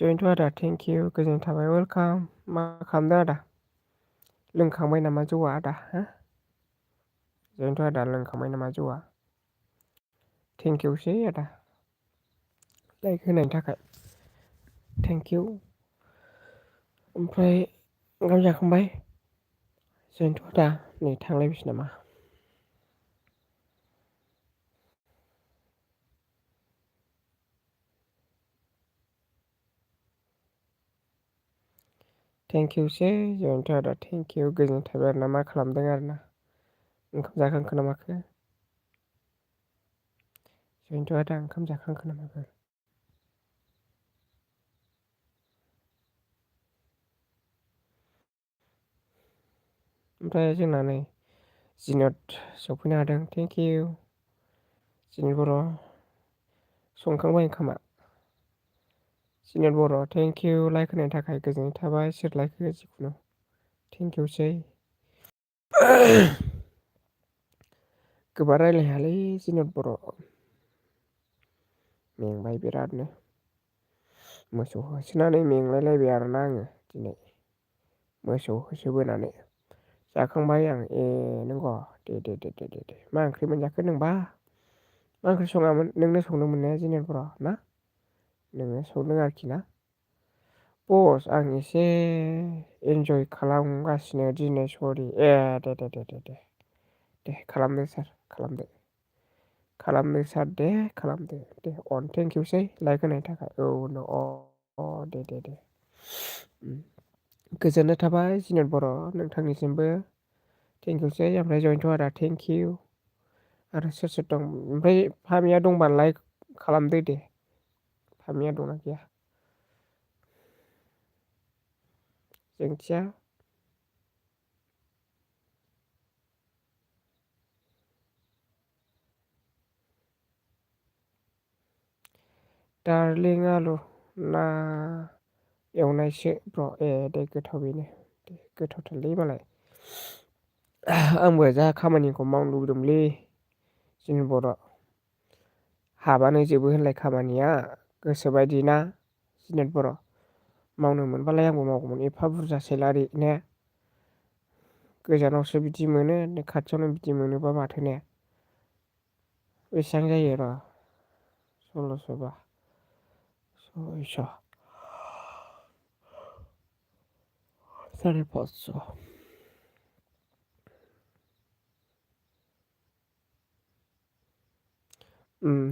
जयन्त आदा thank you गोजोननाय थाबाय वेलकाम। मा खालामदों आदा? लोंखांबाय नामा जौआ आदा? हो जयन्त आदा लोंखांबाय नामा जौआ? थेंक इउसै आदा लाइक होनायनि थाखाय थेंक इउ। ओमफ्राय ओंखाम जाखांबाय जयन्त आदा? नै थांलायबायसो नामा? थेंक इउसै जयन्त आदा थेंक इउ गोजोननाय थाबाय आरो ना। मा खालामदों आरो ना? ओंखाम जाखांखो ना माखो? जयन्त आदा ओंखाम जाखांखो ना माखो? ओमफ्राय जोंना नै जिनत सफैनो हादों थेंक इउ जिनत बर'। संखांबाय ओंखामा? जिनत बर' थेंक इउ लाइक होनायनि थाखाय गोजोननाय थाबाय सोर लाइक होयो जिखुनु थेंक इउसै। गोबां रायलायनो हायालै जिनत बर'। मेंबाय बिरादनो मोसौ होसोनानै मेंलायलायबाय आरोना आङो दिनै मोसौ होसोबोनानै। जाखांबाय आं ए नंग' दे मा ओंख्रि मोनजाखो नोंबा? मा ओंख्रि सङामोन नोंनो संदोंमोन ने जिनेत बर' ना? नोंनो संदों आरोखि ना? बस आं एसे इन्जय खालामगासिनो दिनै सरि ए दे खालामदो सार खालामदो। खालामदो सार दे खालामदो दे अन थेंक इउसै लाइक होनायनि थाखाय औ दे गोजोननाय थाबाय जिनेत बर' नोंथांनिसिमबो थेंक इउसै ओमफ्राय जयन्त आदा थेंक इउ आरो सोर दं ओमफ्राय फामिया दंबा लाइक खालामदो दे फामिया दंना गैया जोंथिया दार्लिं आलु ना एवनायसो ब्र' ए दे गोथाव बेनो दे गोथावथारलै मालाय आंबो जा खामानिखौ मावनो लुबैदोंमोनलै जोंनि बर' हाबानो जोबो होनलाय खामानिया गोसोबायदि ना जिनेत बर' मावनो मोनबालाय आंबो मावगौमोन एफा बुरजा सेलारि ने गोजानावसो बिदि मोनो खाथियावनो बिदि मोनोबा माथो ने बेसेबां जायो र' 1600 बा 600 550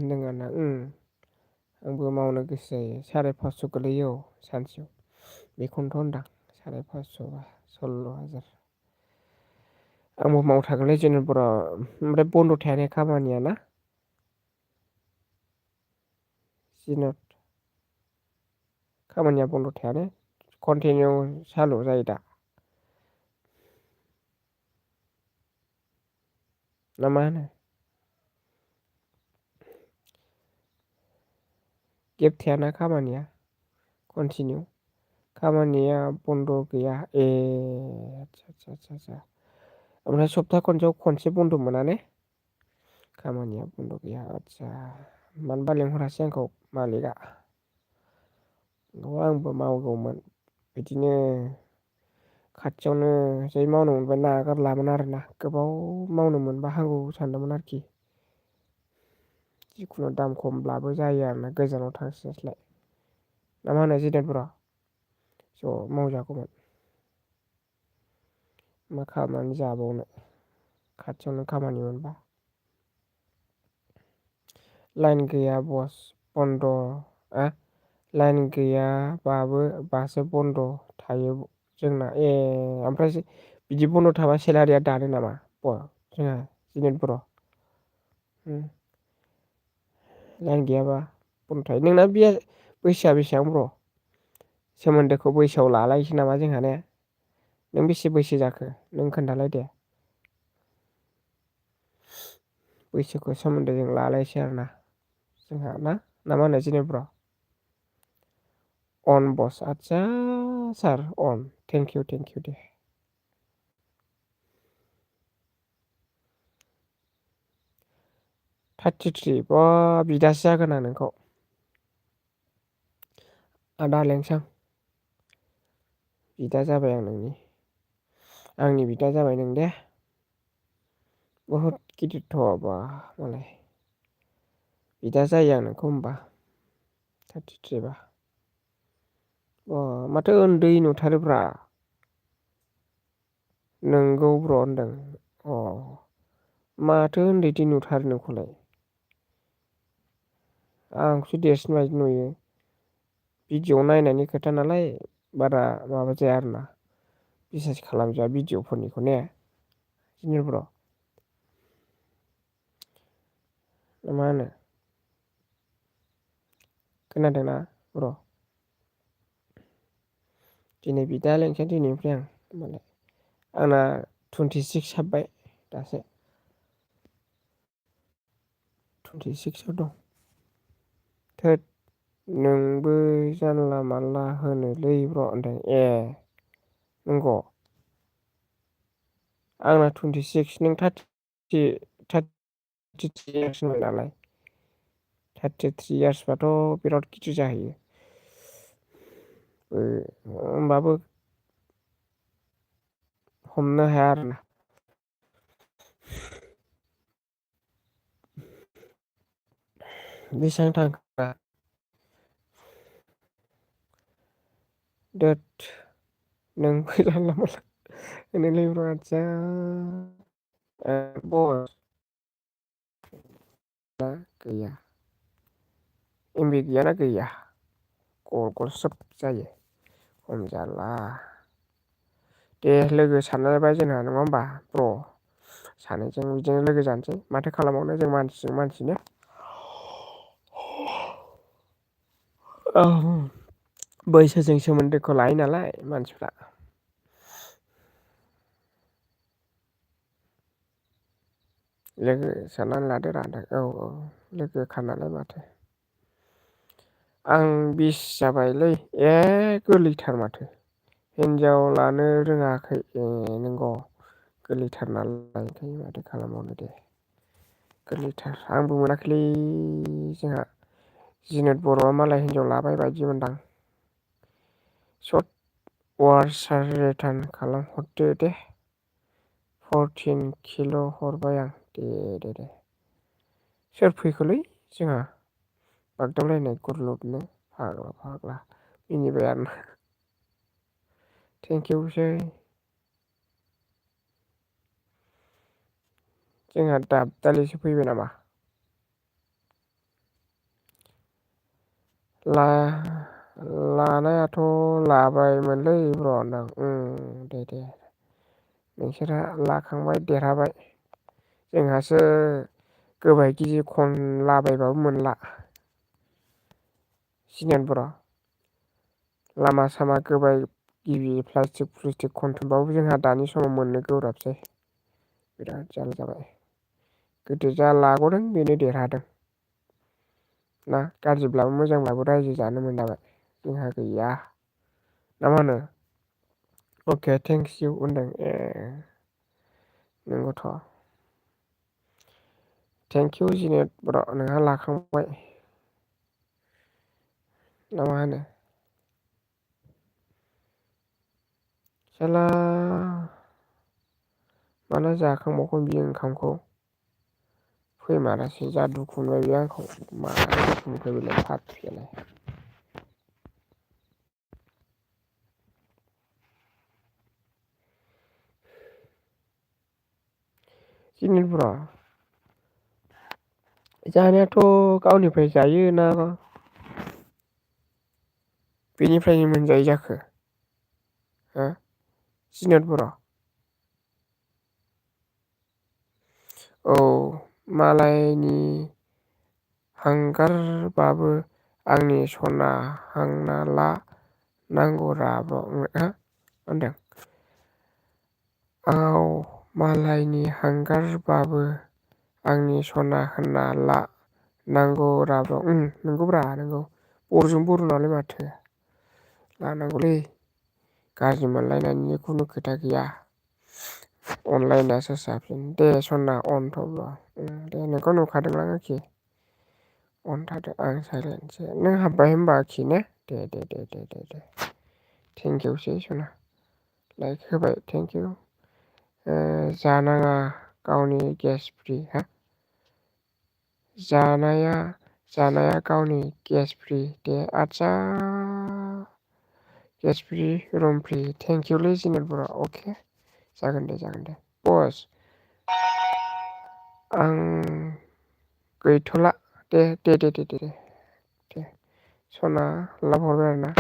नोङाना आंबो मावनो गोसो जायो 550 गोलैयो औ सानसेयाव बेखौनोथ' होनदां 550 बा 16,000 आंबो मावथारगोनलै जेनेत बर' ओमफ्राय बन्द' थाया ने खामानिया ना जिनत खामानिया बन्द' थाया ने कन्टिनिउ सालु जायो दा ना मा होनो गेब थायाना खामानिया कन्टिनिउ खामानिया बन्द' गैया ए आदसा ओमफ्राय सप्ता खनसेयाव खनसे बन्द' मोना ने खामानिया बन्द' गैया आदसा मानोबा लेंहरासै आंखौ मालिकआ नङाबा आंबो मावगौमोन बिदिनो खाथियावनो जै मावनो मोनबा नागारलामोन आरोना गोबाव मावनो मोनबा हामगौ सानदोंमोन आरोखि जिखुनु दाम खमब्लाबो जायो आरोना गोजानाव थांस्लायस्लाय ना मा होनो जिनेत बर' ज' मावजागौमोन मा खालामनानै जाबावनो खाथियावनो खामानि मोनबा लाइन गैया बस बन्द' लाइन गैयाबाबो बासो बन्द' थायो जोंना ए ओमफ्राय बिदि बन्द' थाबा सेलारिया दानो नामा जोंहा जिनेत बर' लाइन गैयाबा बन्द' थायो नोंना बे बैसोआ बेसेबां ब्र' सोमोन्दोखौ बैसोआव लालायसै नामा जोंहा ने नों बेसे बैसो जाखो नों खोन्थालाय दे बैसोखौ सोमोन्दोजों लालायसै आरोना जोंहा ना मा होनो जिनेत ब्र' अन बस आदसा सार अन थेंक इउ दे 33 बा बिदासो जागोन आं नोंखौ आदा लेंसां बिदा जाबाय आं नोंनि। आंनि बिदा जाबाय नों दे। बहुद गिदिरथ' बा मालाय। बिदा जायो आं नोंखौ होमबा 33 बा। अ माथो उन्दै नुथारोब्रा। नोंगौ ब्र' होनदों अ माथो उन्दैदि नुथारो नोंखौलाय। आंखौसो देरसिन बायदि नुयो। भिडिअ नायनायनि खोथा नालाय बारा माबा जाया आरोना। बिसास खालामजाया भिडिअ'फोरनिखौ ने जिनिब्र'। ना मा होनो? खोनादोंना ब्र'? दिनै बिदा लेंसै दिनैनिफ्राय आं होमबालाय। आंना 26 हाबबाय दासो। 26आव दं। थोद नोंबो जानला मानला होनोलै ब्र' होनदों ए नंग'? आंना 26 नों 33 इयार्स नालाय 33 इयार्सबाथ' बिराद गिदिर जाहैयो। होमबाबो हमनो हाया आरोना। बेसेबां थांखोरा? दोत नोंबो जानला मानला होनोलै ब्र' आदसा बस दा गैया। एमबि गैयाना गैया गल गल स्रोब जायो हमजाला। दे लोगो सानलायबाय जोंहा नङा होमबा ब्र'? सानैजों बिदिनो लोगो जानोसै माथो खालामबावनो जों मानसिजों मानसि ने। औ बैसोजों सोमोन्दोखौ लायो नालाय मानसिफ्रा। लोगो साननानै लादोरा आदा औ औ लोगोखा नालाय माथो। आं 20 जाबायलै गोरलैथार माथो। हिनजाव लानो रोङाखै ए नंग'? गोरलैथार नालाय ओंखायनो माथो खालामबावनो दे। गोरलैथार आंबो मोनाखैलै जोंहा। जिनोद बर'आ मालाय हिनजाव लाबाय बायदि मोनदां। सर्ट वार्सार रिटार्न खालामहरदो दे। 14 किल' हरबाय आं दे। सोर फैखोलै जोंहा? बागदावलायनाय गुरलुबनो फाग्ला मिनिबाय आरोना। थेंकिउसै। जोंहा दाबदालिसो फैबाय नामा? ला लानायाथ' लाबायमोनलै ब्र' नों दे। नोंसोरहा लाखांबाय देरहाबाय। जोंहासो गोबाय गिजि खनलाबायबाबो मोनला। सिनेथ बरा लामा सामा गोबाय गिबि प्लास्टिक खनथुमबाबो जोंहा दानि समाव मोननो गोब्राबसै। बिराद जाल्ला जाबाय गोदो जा लागदों बेनो देरहादों। ना गाज्रिब्लाबो मोजांब्लाबो रायजो जानो मोनजाबाय जोंहा गैया। ना मा होनो? अके थेंक्स इउ होनदों ए नंगौथ'। थेंकिउ जिनेत बर' नोंहा लाखांबाय। ना मा होनो? साला माला जाखांबावगोन बियो ओंखामखौ? फैमारासै जा दुखु मोनबाय बे आंखौ मा दुखु मोनखो बेलाय फाग्लियालाय। जिनित ब्र' जानायाथ' गावनिफ्राय जायो ना बेनिफ्रायनो मोनजायै जाखो? हो जिनेत बर'? औ मालायनि हांगारबाबो आंनि सना हांना ला नांगौरा मा होनदों? औ मालायनि हांगारबाबो आंनि सना होनना ला नांगौ रां नंगौब्रा नोंगौ बर'जों बर' नालाय माथो। लानांगौलै गाज्रि मोनलायनायनि खुनु खोथा गैया। अनलायनायासो साबसिन दे सना अनथ' दे नोंखौ नुखादोंलां आरोखि। अनथारदो आं सायलेन्टसो नों हाबबाय होनबा आरोखि ने? दे थेंकिउसै सना लाइक होबाय थेंकिउ। जानाङा गावनि गेस फ्रि हा जानाया गावनि गेस फ्रि दे आदसा गेस फ्रि रुम फ्रि थेंकिउलै जिनेल बर' अके जागोन दे बस आं गैथ'ला दे सना लाभ हरबाय आरोना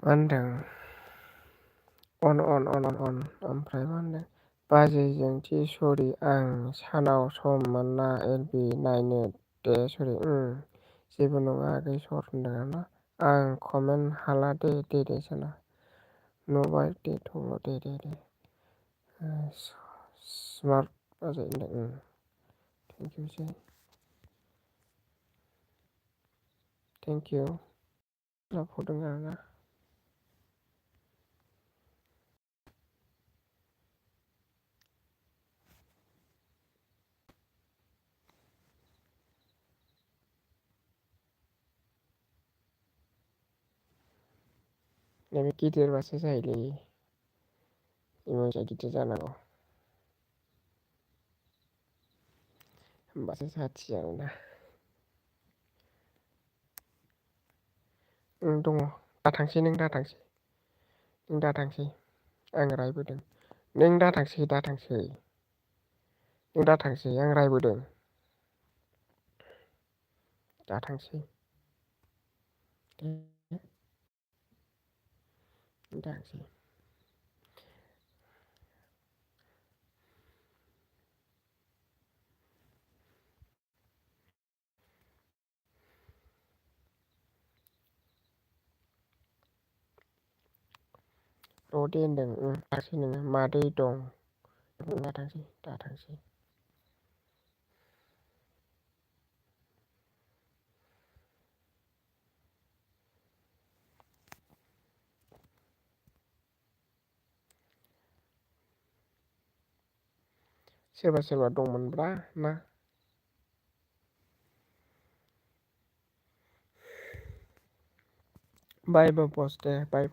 मा होनदों अन ओमफ्राय मा होनदों बाजैजों थि सरि आं सानाव सम मोना एलबि नायनो दे सरि जेबो नङा आगै सर होनदों आरोना आं कमेन्ट हाला दे साना नुबाय दे थल' दे स्मार्ट बाजै होनदों थेंकिउसै थेंकिउ लाफरदों आरोना नैबे गिदिरबासो जायोलै इमोनसा गिदिर जानांगौ होमबासो साथि जागोनना दङ दा थांसै नों दा थांसै आं रायबोदों नों दा थांसै आं रायबोदों दा थांसै दासै र' दे होनदों थांसै नोङो मादै दं दा थांसै सोरबा दंमोनब्रा ना बाय बस दे बाय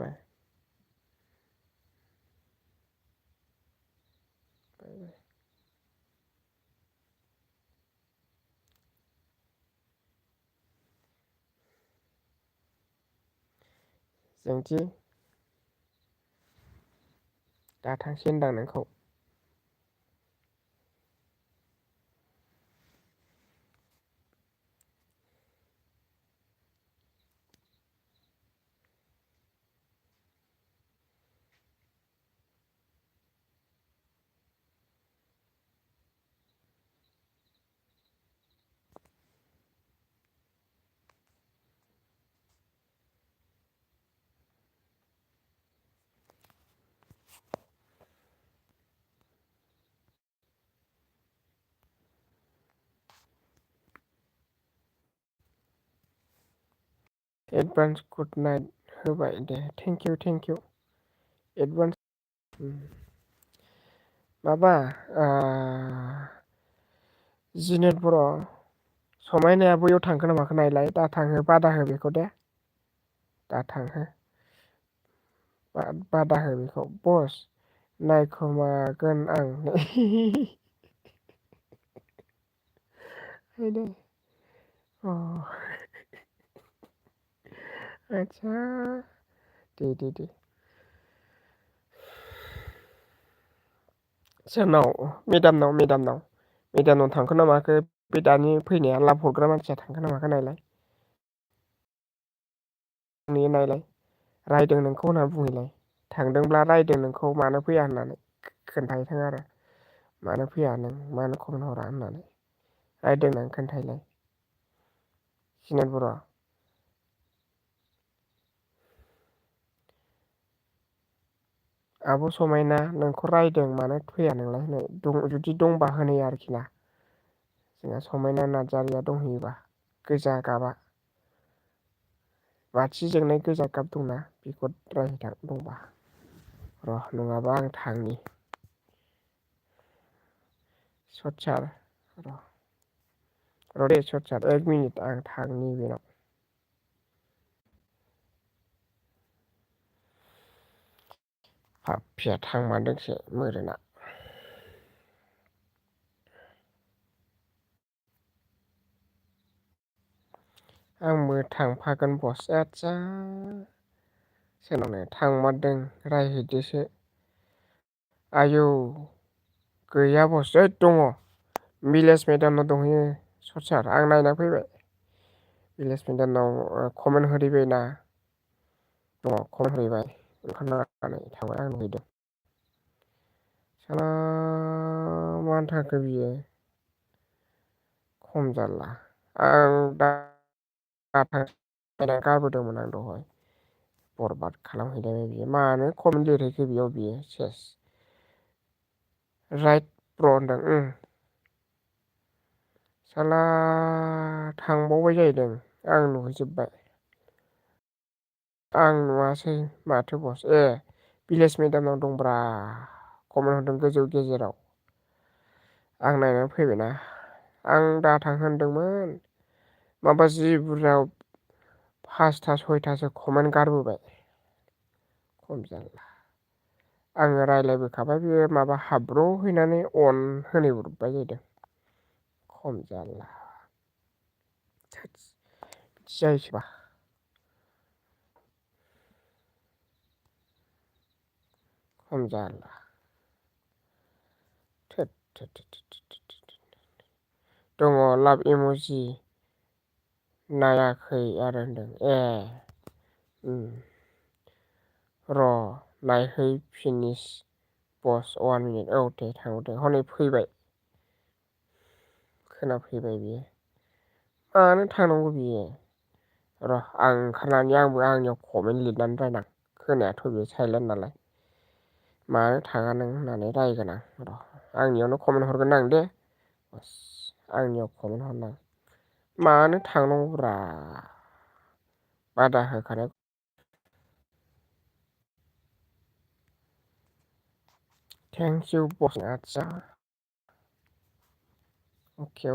जोंथि दा थांसै होनदां नोंखौ एडभान्स गुड नाइट होबाय दे थेंकिउ एडभान्स माबा जिनेत बर' समायनाया बैयाव थांखो ना माखो नायलाय दा थांहो बादा हो बेखौ दे दा थांहो बादा हो बेखौ बस नायखोमागोन आं दे अ आदसा दे सोरनाव मेदामनाव थांखो ना माखो बे दानि फैनाया लाब हरग्रा मानसिया थांखो ना माखो नायलाय नायलाय रायदों नोंखौ होनना बुंहैलाय थांदोंब्ला रायदों नोंखौ मानो फैया होननानै खोन्थाहैथों आरो मानो फैया नों मानो खबर हरा होननानै रायदों होननानै खोन्थाहैलाय जिनेत बर' आब' समायना नोंखौ रायदों मानो फैया नोंलाय होनो जुदि दंबा होनो आरोखि ना जोंहा समायना नार्जारिया दंहैयोबा गोजा गाबा बाथि जोंनाय गोजा गाब दंना बेखौ रायहैथां दंबा र' नङाबा आं थांनि सतसार र' दे सतसार 1 मिनिट आं थांनि बेनाव पाप्पिया थांमारदोंसो मोरोना आंबो थांफागोन बस आदसा सोरनावनो थांमारदों रायहैदोसो आयौ गैया बस ओइद दङ मिलेज मेदामनाव दंहैयो सतसार आं नायना फैबाय भिलेज मेदामनाव कमेन्ट होफैबायना दङ कमेन्ट हैबाय ओंखारनानै थांबाय आं नुहैदों साला मानो थाखो बियो खम जारला आं दा गारबोदोंमोन आं दहाय बरबाद खालामहैलायबाय बियो मानो कमेन्ट लिरहैखो बेयाव बियो सेस राइट ब्र' होनदों साला थांबावबाय जाहैदों आं नुहैजोबबाय आं नुवासै माथो बस भिलेज मेदामनाव दंब्रा कमेन्ट हरदों गोजौ गेजेराव आं नायनानै फैबायना आं दा थांनो होनदोंमोन माबा जि बुरजा 5था 6थासो कमेन्ट गारबोबाय खम जारला आङो रायज्लायबोखाबाय बेयो माबा हाब्रु हैनानै अन होनहरबाय जाहैदों खम जारला बिदि जायोसोबा खम जारला दङ लाभ इम'जि नायाखै आरो होनदों र' नायहै फिनिस बस 1 मिनिट औ दे थांदो हनै फैबाय खोनाफैबाय बियो मानो थांनांगौ बियो र' आं ओंखारनानै आंनियाव कमेन्ट लिरनानै रायनां खोनायाथ' बेयो साइलेन्ट नालाय मानो थाङा नों होननानै रायगोन आं र' आंनियावनो कमेन्ट हरगोन आं दे आंनियाव कमेन्ट हरनां मानो थांनांगौब्रा बादा होखानाय थेंक इउ बस आदसा अके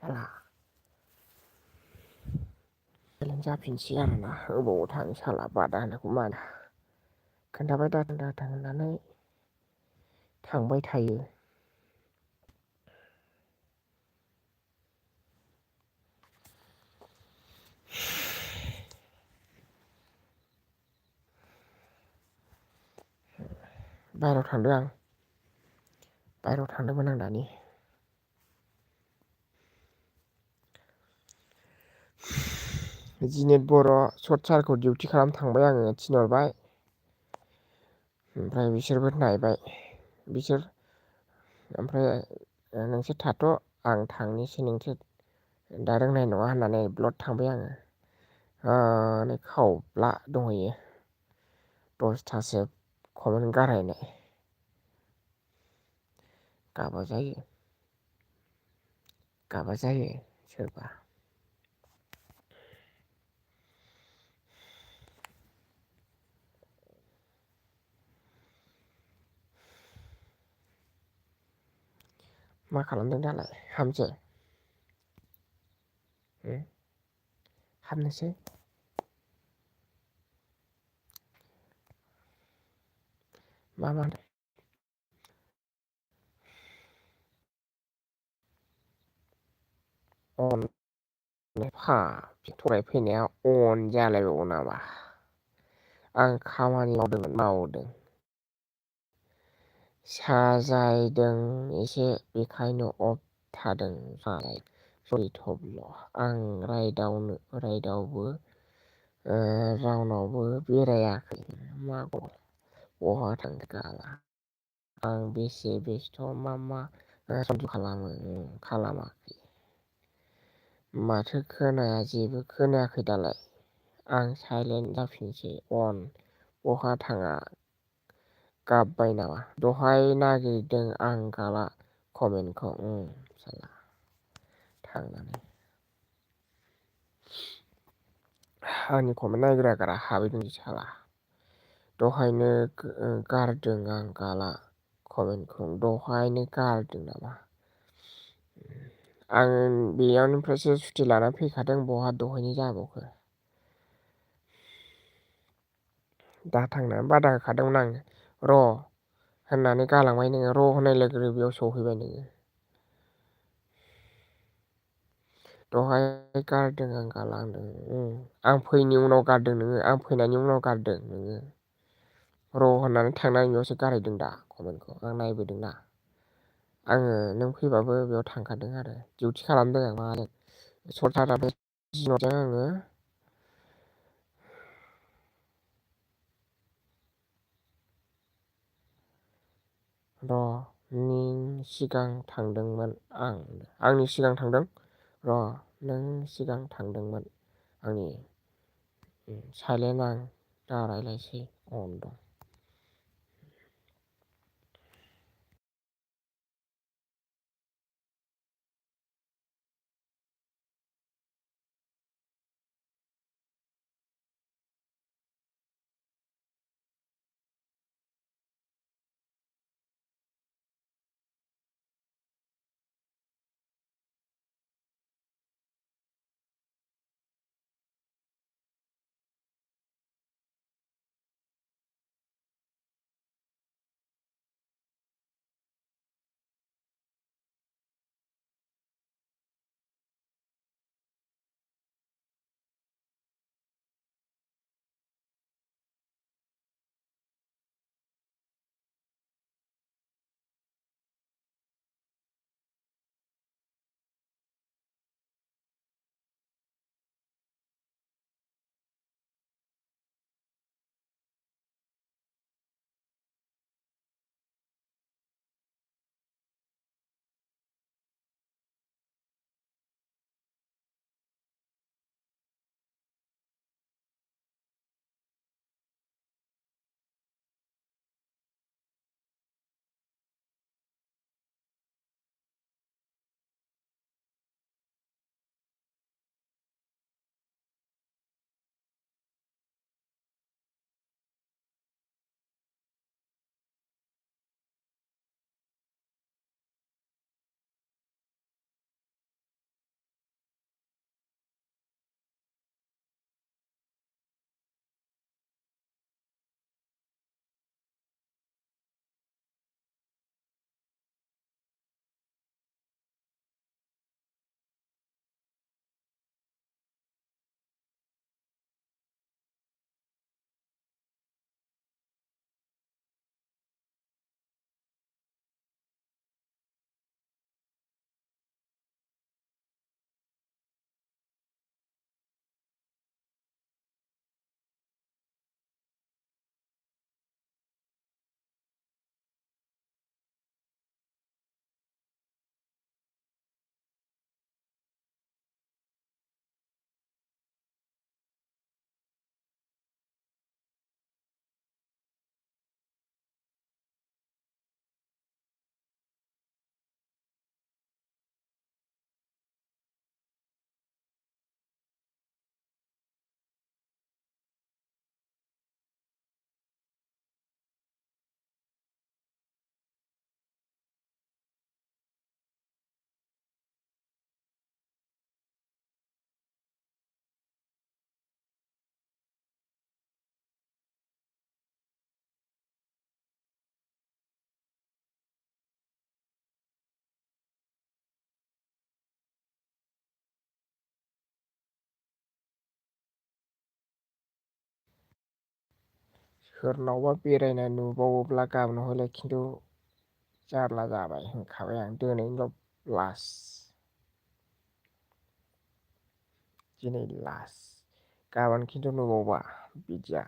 साला चेलेन्ज जाफिनसै आरोना अबाव थाङो साला बादा होनायखौ माना खोन्थाबाय दाथां होननानै थांबाय थायो। बाहेरायाव थांदों आं बाहेरायाव थांदोंमोन आं दानि जिनेट बर' सर्ट सारखौ डिउटि खालामनो थांबाय आङो थिनहरबाय ओमफ्राय बिसोरबो नायबाय बिसोर ओमफ्राय नोंसोर थाथ' आं थांनोसै नोंसोर दा रोंनाय नङा होननानै ब्लड थांबाय आङो नै खावब्ला दंहैयो 10थासो कमेन्ट गारहैनाय गाबा जायो सोरबा मा खालामदों दालाय हामसै हामनोसै मा अन थरायफैनाया अन जालायबावो नामा आं खामानि मावदों साजायदों एसे बेखायनो अफ थादों सरिथब्ल आं रायदावबो रावनावबो बेरायाखै मा बहा थांखो गाला आं बेसे बेस्थ' मा खालामाखै माथो खोनाया जेबो खोनायाखै दालाय आं साइलेन्ट जाफिनसै अन बहा थाङा गाबबाय नामा दहाय नागिरदों आं गाला कमेन्टखौ साला थांनानै आंनि कमेन्ट नायग्रा हाबैदों साला दहायनो गारदों आं गाला कमेन्टखौ दहायनो गारदों नामा आं बेयावनिफ्रायसो सुटि लानानै फैखादों बहा दहायनो जाबावखो दा थांनानै बादा होखादोंमोन आं र' होननानै गालांबाय नोङो र' होननाय लोगो लोगो बेयाव सौहैबाय नोङो दहाय गारदों आं गाला होनदों आं फैनि उनाव गारदों नोङो आं फैनायनि उनाव गारदों नोङो र' होननानै थांनानै बेयावसो गारहैदों दा कमेन्टखौ आं नायबोदोंना आङो नों फैबाबो बेयाव थांखादों आरो डिउटि खालामदों आं माजों सरथाराबो थिनहरदों आङो र' नों सिगां थांदोंमोन आंनि सिगां थांदों र' नों सिगां थांदोंमोन आंनि साइलेन्ट आं दा रायलायसै अन दं सोरनावबा बेरायनाय नुबावोब्ला गाबोन हले खिन्थु जारला जाबाय होनखाबाय आं दिनैल' लास दिनै लास गाबोन खिन्थु नुबावबा बिदिया